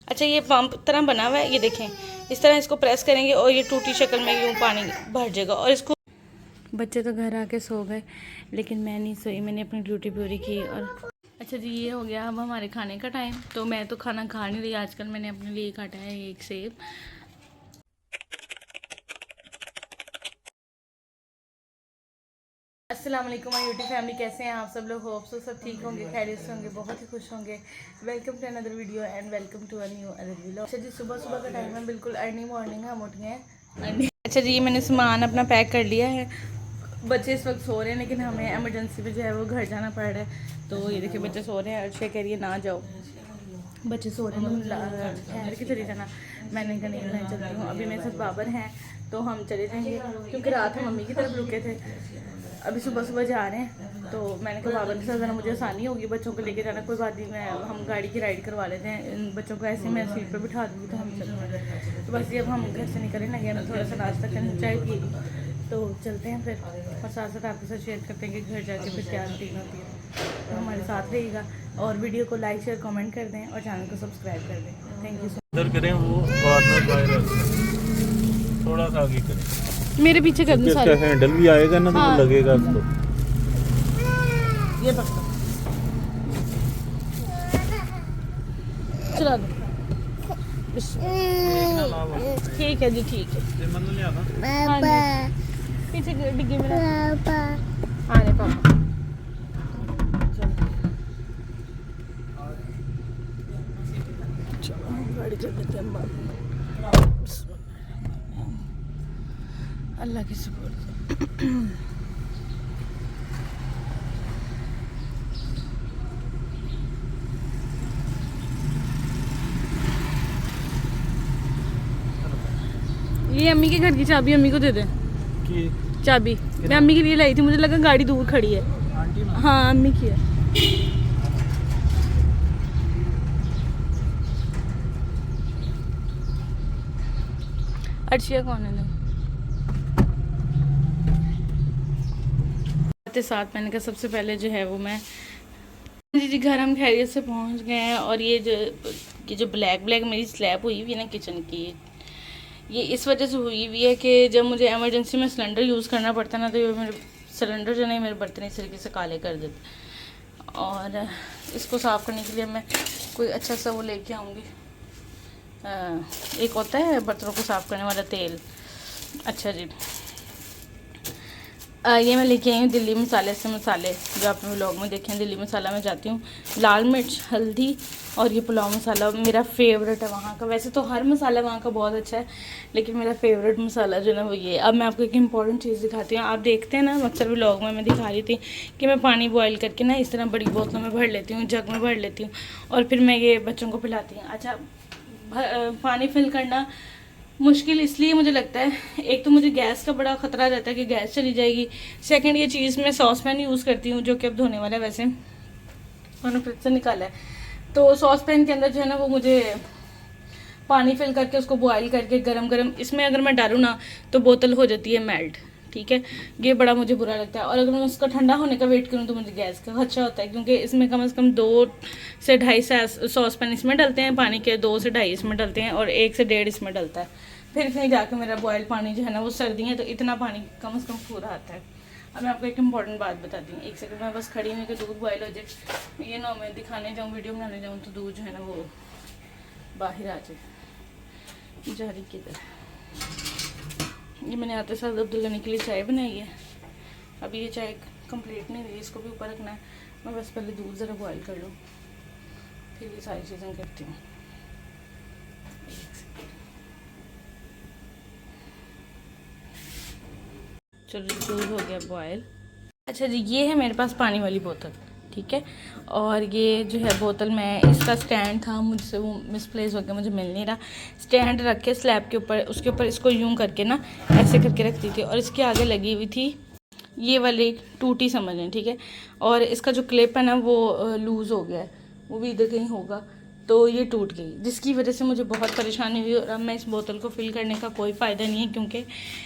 अच्छा ये पंप तरह बना हुआ है, ये देखें, इस तरह इसको प्रेस करेंगे और ये टूटी शक्ल में यूँ पानी भर जाएगा। और इसको बच्चे तो घर आके सो गए, लेकिन मैं नहीं सोई, मैंने अपनी ड्यूटी पूरी की। और अच्छा जी, ये हो गया अब हमारे खाने का टाइम। तो मैं तो खाना खा नहीं रही आजकल, मैंने अपने लिए काटा है एक सेब। अस्सलाम वालेकुम माय यूट्यूब फैमिली, कैसे हैं आप सब लोग? होप सो सब ठीक होंगे, खैरियत से होंगे, बहुत ही खुश होंगे। Welcome to another video and welcome to a new other vlog. अच्छा जी, सुबह सुबह का टाइम है, बिल्कुल अर्ली मॉर्निंग है, हम उठ गए हैं। अच्छा जी, मैंने सामान अपना पैक कर लिया है। बच्चे इस वक्त सो रहे हैं, लेकिन हमें एमरजेंसी में जो है वो घर जाना पड़ रहा है। तो ये देखिए बच्चे सो रहे हैं, अर्शा कह रही है ना जाओ, बच्चे सो रहे हैं, तुम ठहर के चली जाना। मैंने कहा नहीं, मैं चलती हूँ। अभी मेरे साथ बाबर हैं तो हम चले जाएंगे, क्योंकि रात हम मम्मी की तरफ रुके थे, अभी सुबह सुबह जा रहे हैं। तो मैंने कहा बाबर के साथ ज़रा मुझे आसानी होगी बच्चों को लेके जाना, कोई बात नहीं, मैं हम गाड़ी की राइड करवा लेते हैं, इन बच्चों को ऐसे मैं सीट पर बिठा दूँगी तो हम चलते हैं। तो बस ये अब हम घर से निकले लगे हैं, थोड़ा सा नाश्ता करने, चाय पी, तो चलते हैं फिर। और साथ साथ आपके साथ शेयर करते हैं कि घर जाके फिर क्या रूटीन होती है। तो हमारे साथ रहिएगा और वीडियो को लाइक शेयर कमेंट कर दें और चैनल को सब्सक्राइब कर दें। Thank you so much. करें वो कॉर्नर वायरस थोड़ा सा आगे करें, मेरे पीछे कर दो सारे। हैंडल भी आएगा ना, हाँ। तो लगेगा उसको। ये पकड़ो, चला दो। ठीक है जी, ठीक है। हाँ जी, पीछे डिग्गी में हाँ नहीं पापा। चलो गाड़ी चल लेते हैं बाहर। अल्लाह की सपोर्ट। ये अम्मी के घर की चाबी अम्मी को दे दे। चाबी मैं अम्मी के लिए लाई थी, मुझे लगा गाड़ी दूर खड़ी है। हाँ अम्मी की है। अर्शिया कौन है? साथ मैंने कहा सबसे पहले जो है वो मैं जी घर हम खैरियत से पहुंच गए हैं। और ये जो ब्लैक ब्लैक मेरी स्लैब हुई हुई है ना किचन की, ये इस वजह से हुई हुई है कि जब मुझे इमरजेंसी में सिलेंडर यूज़ करना पड़ता ना, तो ये मेरे सिलेंडर जो नहीं, मेरे बर्तन इस तरीके से काले कर देते। और इसको साफ़ करने के लिए मैं कोई अच्छा सा वो लेके आऊँगी, एक होता है बर्तनों को साफ़ करने वाला तेल। अच्छा जी, ये मैं लेके आई हूँ दिल्ली मसाले से मसाले, जो आपने व्लॉग में देखे हैं। दिल्ली मसाला में जाती हूँ, लाल मिर्च, हल्दी और ये पुलाव मसाला मेरा फेवरेट है वहाँ का। वैसे तो हर मसाला वहाँ का बहुत अच्छा है, लेकिन मेरा फेवरेट मसाला जो है ना वो ये। अब मैं आपको एक इम्पॉर्टेंट चीज़ दिखाती हूँ। आप देखते हैं ना अक्सर व्लॉग में मैं दिखा रही थी कि मैं पानी बॉयल करके ना इस तरह बड़ी बोतलों में भर लेती हूँ, जग में भर लेती हूँ, और फिर मैं ये बच्चों को पिलाती हूँ। अच्छा, पानी फिल करना मुश्किल इसलिए मुझे लगता है, एक तो मुझे गैस का बड़ा ख़तरा रहता है कि गैस चली जाएगी। सेकंड ये चीज़ मैं सॉस पैन यूज़ करती हूँ, जो कि अब धोने वाला है, वैसे मैंने फ्रिज से निकाला है। तो सॉस पैन के अंदर जो है ना वो मुझे पानी फिल करके उसको बॉयल करके गरम गरम इसमें अगर मैं डालूँ ना तो बोतल हो जाती है मेल्ट। ठीक है, ये बड़ा मुझे बुरा लगता है। और अगर मैं उसका ठंडा होने का वेट करूँ तो मुझे गैस का खर्चा होता है, क्योंकि इसमें कम से कम 2 से 2.5 सॉस पैन इसमें डलते हैं पानी के, 2 से 2.5 इसमें डलते हैं और 1 से 1.5 इसमें डलता है। फिर कहीं जाकर मेरा बॉयल पानी जो है ना वो सर्दी है तो इतना पानी कम से कम पूरा आता है। अब मैं आपको एक इम्पॉर्टेंट बात बताती हूँ, एक सेकंड में बस खड़ी हुई कि दूध बॉयल हो जाए। ये ना मैं दिखाने जाऊँ, वीडियो बनाने जाऊँ तो दूध जो है ना वो बाहर आ जाए जारी की तरह। ये मैंने आते साथ अब्दुल्ला के लिए चाय बनाई है। अभी ये चाय कंप्लीट नहीं हुई, इसको भी ऊपर रखना है। मैं बस पहले दूध ज़रा बॉयल कर लूँ, फिर ये सारी चीज़ें करती हूँ। चलो दूध हो गया बॉयल। अच्छा जी, ये है मेरे पास पानी वाली बोतल, ठीक है। और ये जो है बोतल, मैं इसका स्टैंड था मुझसे वो मिसप्लेस हो गया, मुझे मिल नहीं रहा। स्टैंड रख के स्लैब के ऊपर, उसके ऊपर इसको यूं करके ना ऐसे करके रखती थी, और इसके आगे लगी हुई थी ये वाली टूटी समझ लें, ठीक है। और इसका जो क्लिप है ना वो लूज़ हो गया है, वो भी इधर कहीं होगा, तो ये टूट गई, जिसकी वजह से मुझे बहुत परेशानी हुई। और अब मैं इस बोतल को फिल करने का कोई फ़ायदा नहीं है, क्योंकि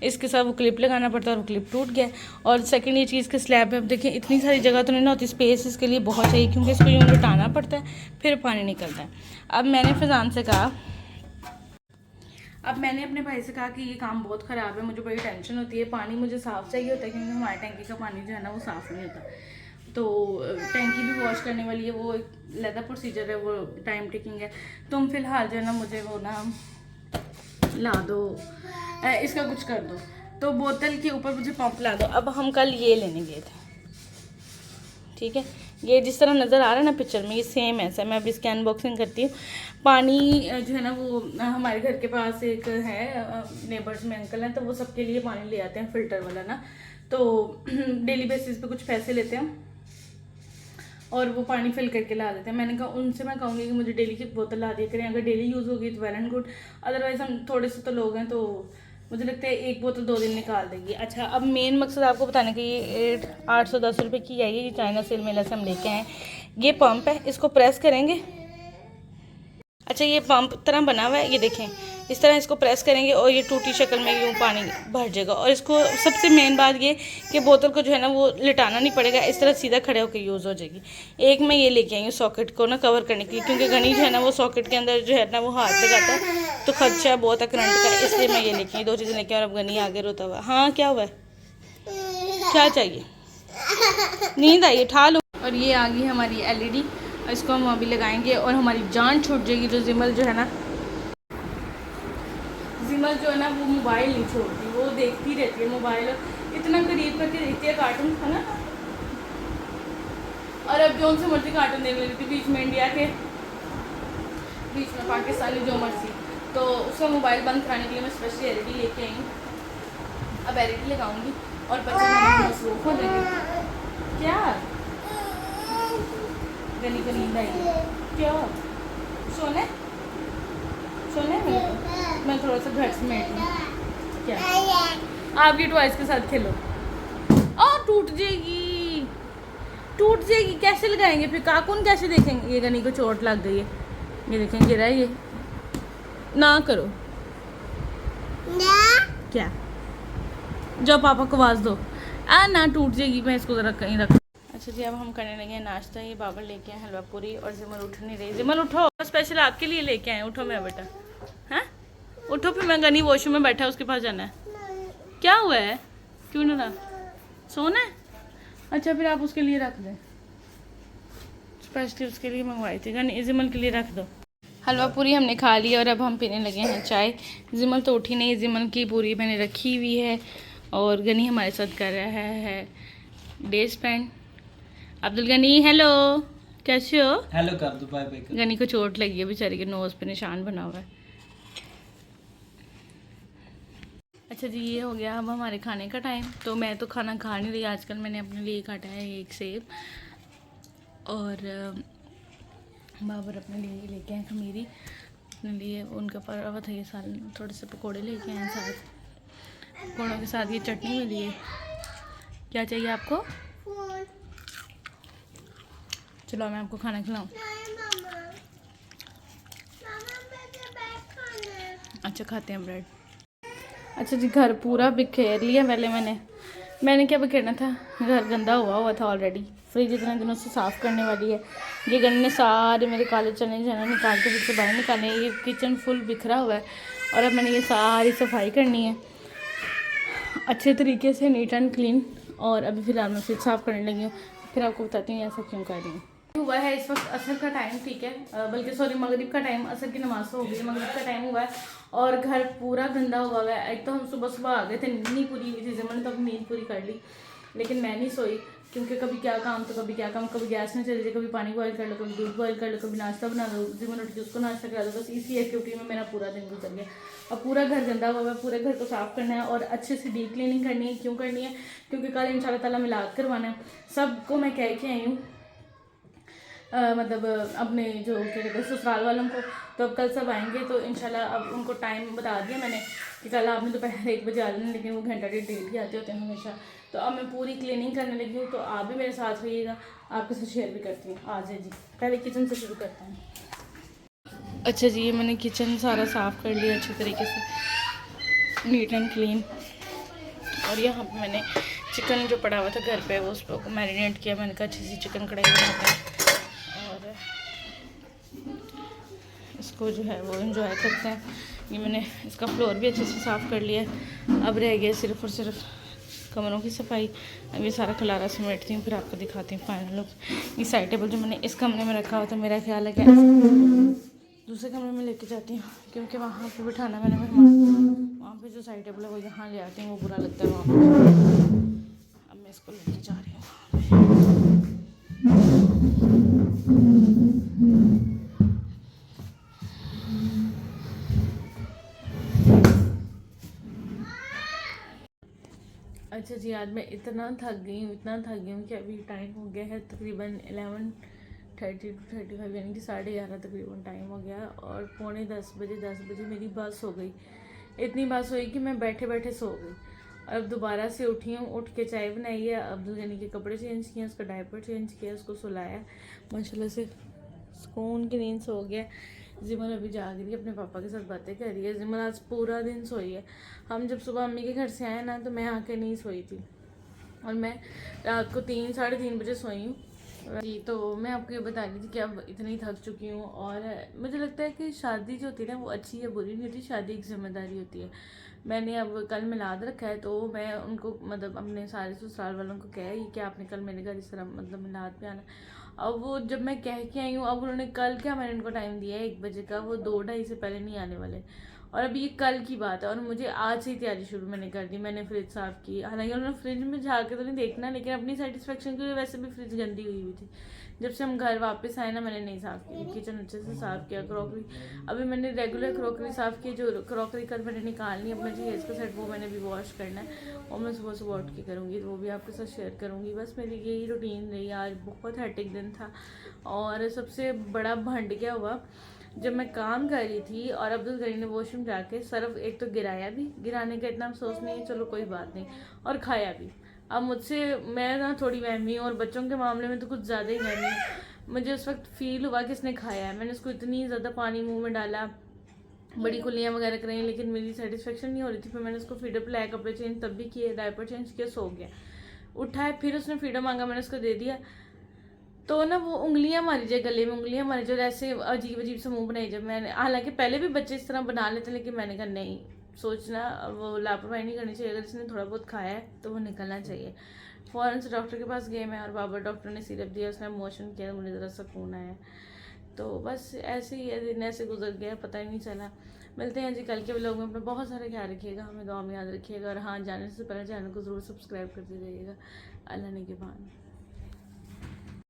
इसके साथ वो क्लिप लगाना पड़ता है और वो क्लिप टूट गया। और सेकंड ये चीज़ के स्लैब है, अब देखिए इतनी सारी जगह तो नहीं ना होती, स्पेस इसके लिए बहुत चाहिए, क्योंकि इसको यूँ लुटाना पड़ता है, फिर पानी निकलता है। अब मैंने फैज़ान से कहा, अब मैंने अपने भाई से कहा कि ये काम बहुत ख़राब है, मुझे बड़ी टेंशन होती है, पानी मुझे साफ़ चाहिए होता है, क्योंकि हमारे टैंकी का पानी जो है ना वो साफ़ नहीं होता। तो टैंकी भी वॉश करने वाली है, वो एक अलग प्रोसीजर है, वो टाइम टेकिंग है। तुम फिलहाल जो है ना मुझे वो ना ला दो, इसका कुछ कर दो, तो बोतल के ऊपर मुझे पंप ला दो। अब हम कल ये लेने गए थे, ठीक है, ये जिस तरह नज़र आ रहा है ना पिक्चर में, ये सेम ऐसा है। मैं अभी इसकी अनबॉक्सिंग करती हूँ। पानी जो है ना वो हमारे घर के पास एक है, नेबर्स में अंकल हैं, तो वो सबके लिए पानी ले आते हैं फ़िल्टर वाला ना, तो डेली बेसिस पे कुछ पैसे लेते हैं और वो पानी फिल करके ला देते हैं। मैंने कहा उनसे, मैं कहूँगी कि मुझे डेली की बोतल ला दिया करें, अगर डेली यूज़ होगी तो वेल एंड गुड, अदरवाइज़ हम थोड़े से तो लोग हैं, तो मुझे लगता है एक बोतल 2 दिन निकाल देगी। अच्छा, अब मेन मकसद आपको बताने का, ये 810 रुपये की आई है, ये चाइना सेल मेला से हम लेके आए। ये पंप है, इसको प्रेस करेंगे। अच्छा, ये पंप तरह बना हुआ है, ये देखें, इस तरह इसको प्रेस करेंगे और ये टूटी शक्ल में यूँ पानी भर जाएगा। और इसको सबसे मेन बात ये कि बोतल को जो है ना वो लिटाना नहीं पड़ेगा, इस तरह सीधा खड़े होकर यूज़ हो जाएगी। एक मैं ये लेके आई हूँ सॉकेट को ना कवर करने के लिए, क्योंकि गनी जो है ना वो सॉकेट के अंदर जो है ना वो हाथ लगाता है, तो खर्चा बहुत है करंट का, इसलिए मैं ये लेके आई, 2 चीज़ें लेके। और अब गनी आगे रोता हुआ, हाँ क्या हुआ है, क्या चाहिए, नींद आई, उठा लो। और ये आ गई हमारी LED, इसको हम अभी लगाएंगे और हमारी जान छूट जाएगी। जो जिमल जो है ना, जिमल जो है ना वो मोबाइल नहीं छोड़ती, वो देखती रहती है मोबाइल, इतना करीब करके देखती है कार्टून, है ना। और अब जो उनसे मर्जी कार्टून देखने लगती, बीच में इंडिया के, बीच में पाकिस्तानी, जो मर्जी। तो उसका मोबाइल बंद कराने के लिए मैं स्पेशली LED लेके आई हूँ। अब LED लगाऊंगी और बच्चे मसरूफ हो जाएंगे। क्या गली को नींद आई है, क्या सोने सोने में मैं थोड़ा सा घर समेट लूँ, क्या आपकी टॉयज के साथ खेलो। और टूट जाएगी, टूट जाएगी, कैसे लगाएंगे फिर, काकून कैसे देखेंगे। ये गनी को चोट लग गई है, ये देखें गिरा है, ये ना करो क्या, जाओ पापा को आवाज़ दो, ना टूट जाएगी, मैं इसको ज़रा कहीं रख। अच्छा जी, अब हम करने लगे हैं नाश्ता। ये बाबर लेके आए हलवा पूरी, और जिमल उठ नहीं रही। जिमल उठो, स्पेशल आपके लिए लेके आए, उठो मेरा बेटा, हैं उठो। फिर मैं गनी वॉशरूम में बैठा है, उसके पास जाना है। क्या हुआ है, क्यों ना सोना है। अच्छा, फिर आप उसके लिए रख दें, स्पेशली उसके लिए मंगवाई थी, गनी जिमल के लिए रख दो। हलवा पूरी हमने खा लिया और अब हम पीने लगे हैं चाय। जिमल तो उठी नहीं, जिमल की पूरी मैंने रखी हुई है और गनी हमारे साथ कर रहा है day spend. Abdul Gani, hello, कैसे हो। हेलो कर दो, बाय बाय। गनी को चोट लगी है बेचारी के, नोज़ पे निशान बना हुआ है। अच्छा जी, ये हो गया अब हमारे खाने का टाइम। तो मैं तो खाना खा नहीं रही आजकल, मैंने अपने लिए काटा है एक सेब, और बाबर अपने लिए लेके आए खमीरी, अपने लिए उनका पड़ा हुआ था ये साल, थोड़े से पकोड़े लेके आए साथ, पकौड़ों के साथ ये चटनी मिली है। क्या चाहिए आपको, चलो मैं आपको खाना खिलाऊं। अच्छा, खाते हैं ब्रेड। अच्छा जी, घर पूरा बिखेर लिया पहले मैंने क्या बिखेरना था, घर गंदा हुआ था ऑलरेडी, फ्रिज इतने दिनों से साफ़ करने वाली है। ये गन्ने ने सारे मेरे काले चने जो है ना निकाल के फिर से बाहर निकाले, ये किचन फुल बिखरा हुआ है, और अब मैंने ये सारी सफाई करनी है अच्छे तरीके से, नीट एंड क्लीन। और अभी फ़िलहाल मैं फ्रिज साफ़ करने लगी हूँ, फिर आपको बताती हूँ ऐसा क्यों कर रही हूँ। हुआ है इस वक्त असर का टाइम, ठीक है, बल्कि सॉरी मगरिब का टाइम, असर की नमाज तो हो गई, मगरिब का टाइम हुआ है और घर पूरा गंदा हुआ है। एक तो हम सुबह आ गए थे, नींद नहीं पूरी हुई थी, जिमन तो अपनी नींद पूरी कर ली, लेकिन मैं नहीं सोई, क्योंकि कभी क्या काम तो कभी क्या काम, कभी गैस में चले जाए, कभी पानी बॉयल कर लो, कभी दूध बॉयल कर लो, कभी नाश्ता बना लो, जिमन उठ के उसको नाश्ता करा दो, बस इसी एक्टिविटी में मेरा पूरा दिन गुजर गया। अब पूरा घर गंदा हुआ है, पूरे घर को साफ़ करना है और अच्छे से डीप क्लीनिंग करनी है। क्यों करनी है, क्योंकि कल इंशाल्लाह ताला मिलाद करवाना है। सबको मैं कह के आई हूँ, मतलब अपने जो क्या कहते हैं ससुराल वालों को, तो अब कल सब आएंगे, तो इंशाल्लाह अब उनको टाइम बता दिया मैंने कि कल आपने दोपहर 1 बजे आ जाना, लेकिन वो घंटा डेढ़ लेट ही आते होते हैं हमेशा। तो अब मैं पूरी क्लीनिंग करने लगी हूँ, तो आप भी मेरे साथ रहिएगा, आपके साथ शेयर भी करती हूँ। आ जाए जी, पहले किचन से शुरू करते हैं। अच्छा जी, ये मैंने किचन सारा साफ़ कर लिया अच्छे तरीके से, नीट एंड क्लीन। और यहाँ पे मैंने चिकन जो पड़ा हुआ था घर पे वो उसको मैरिनेट किया। मैंने कहा अच्छी सी चिकन कढ़ाई बनाते हैं और इसको जो है वो एंजॉय करते हैं। ये मैंने इसका फ्लोर भी अच्छे से साफ़ कर लिया है। अब रह गया सिर्फ और सिर्फ कमरों की सफाई। अब ये सारा खलारा समेटती हूँ, फिर आपको दिखाती हूँ फाइनल लुक। ये साइड टेबल जो मैंने इस कमरे में रखा हुआ था, मेरा ख्याल है कि दूसरे कमरे में लेके जाती हूँ, क्योंकि वहाँ पे बिठाना मैंने मेहमान, वहाँ पे जो साइड टेबल है वो यहाँ ले आती हूँ, वो बुरा लगता है वहाँ पे। अब मैं इसको लेके जा रही हूँ। अच्छा जी, आज मैं इतना थक गई हूँ कि अभी टाइम हो गया है तकरीबन 11:30 to 35, यानी कि 11:30 तकरीबन टाइम हो गया। और 9:45 10 बजे मेरी बस हो गई। इतनी बस हुई कि मैं बैठे बैठे सो गई। और अब दोबारा से उठी हूँ, उठ के चाय बनाई है, अब्दुल गनी के कपड़े चेंज किए, उसका डायपर चेंज किया, उसको सुलाया, माशाल्लाह से सुकून की नींद सो गया। जिमल अभी जाग रही है, अपने पापा के साथ बातें कर रही है। जिमल आज पूरा दिन सोई है। हम जब सुबह अम्मी के घर से आए ना, तो मैं आके नहीं सोई थी और मैं रात को 3 साढ़े 3 बजे सोई हूँ जी। तो मैं आपको ये बता रही थी कि अब इतनी थक चुकी हूँ। और मुझे लगता है कि शादी जो होती है ना, वो अच्छी या बुरी नहीं होती, शादी एक जिम्मेदारी होती है। मैंने अब कल मिलाद रखा है, तो मैं उनको मतलब अपने सारे ससुराल वालों को कह कि आपने कल मेरे घर इस तरह मतलब मिलाद पे आना। अब वो जब मैं कह के आई हूँ, अब उन्होंने कल क्या मैंने उनको टाइम दिया है 1 बजे का, वो 2 ढाई से पहले नहीं आने वाले। और अभी ये कल की बात है और मुझे आज से ही तैयारी शुरू मैंने कर दी। मैंने फ्रिज साफ़ की, हालांकि उन्होंने फ्रिज में झाँक के तो नहीं देखना, लेकिन अपनी सेटिस्फेक्शन के लिए वैसे भी फ्रिज गंदी हुई हुई थी। जब से हम घर वापस आए ना, मैंने नहीं साफ़ की, किचन अच्छे से साफ़ किया। क्रॉकरी अभी मैंने रेगुलर क्रॉकरी साफ़ की, जो क्रॉकरी कल मैंने निकालनी है अपना जहेज़ का सेट, वो मैंने भी वॉश करना है और मैं सुबह सुबह उठ के करूँगी, तो वो भी आपके साथ शेयर करूँगी। बस मेरी यही रूटीन रही। आज बहुत हैट्रिक दिन था। और सबसे बड़ा भंड क्या हुआ, जब मैं काम कर रही थी और अब्दुल गनी ने वॉशरूम जाके सर्फ एक तो गिराया भी, गिराने का इतना अफसोस नहीं है, चलो कोई बात नहीं, और खाया भी। अब मुझसे मैं ना थोड़ी वहमी हूँ और बच्चों के मामले में तो कुछ ज़्यादा ही वहमी हूँ। मुझे उस वक्त फील हुआ कि इसने खाया है। मैंने उसको इतनी ज़्यादा पानी मुंह में डाला, बड़ी कुलियाँ वगैरह कराई, लेकिन मेरी सेटिस्फेक्शन नहीं हो रही थी। फिर मैंने उसको फीडर पिलाया, कपड़े चेंज तब भी किए, डायपर चेंज किया, सो गया। उठा है, फिर उसने फीडर मांगा, मैंने उसको दे दिया। तो ना वो उंगलियां मारी जाए, गले में उंगलियां मारी जाए, ऐसे अजीब अजीब से मुंह बनाई। जब मैंने, हालांकि पहले भी बच्चे इस तरह बना लेते, लेकिन मैंने कहा नहीं, सोचना वो लापरवाही नहीं करनी चाहिए। अगर इसने थोड़ा बहुत खाया है तो वो निकलना चाहिए। फ़ौरन से डॉक्टर के पास गए मैं, और बाबा डॉक्टर ने सिरप दिया, उसने मोशन किया, मुझे ज़रा सुकून आया। तो बस ऐसे ही दिन ऐसे गुजर गया, पता ही नहीं चला। मिलते हैं जी कल के व्लॉग में। अपना बहुत सारा ख्याल रखिएगा, हमें दुआ में याद रखिएगा। और हाँ, जाने से पहले चैनल को ज़रूर सब्सक्राइब करते जाइएगा। अल्लाह ने के बाद।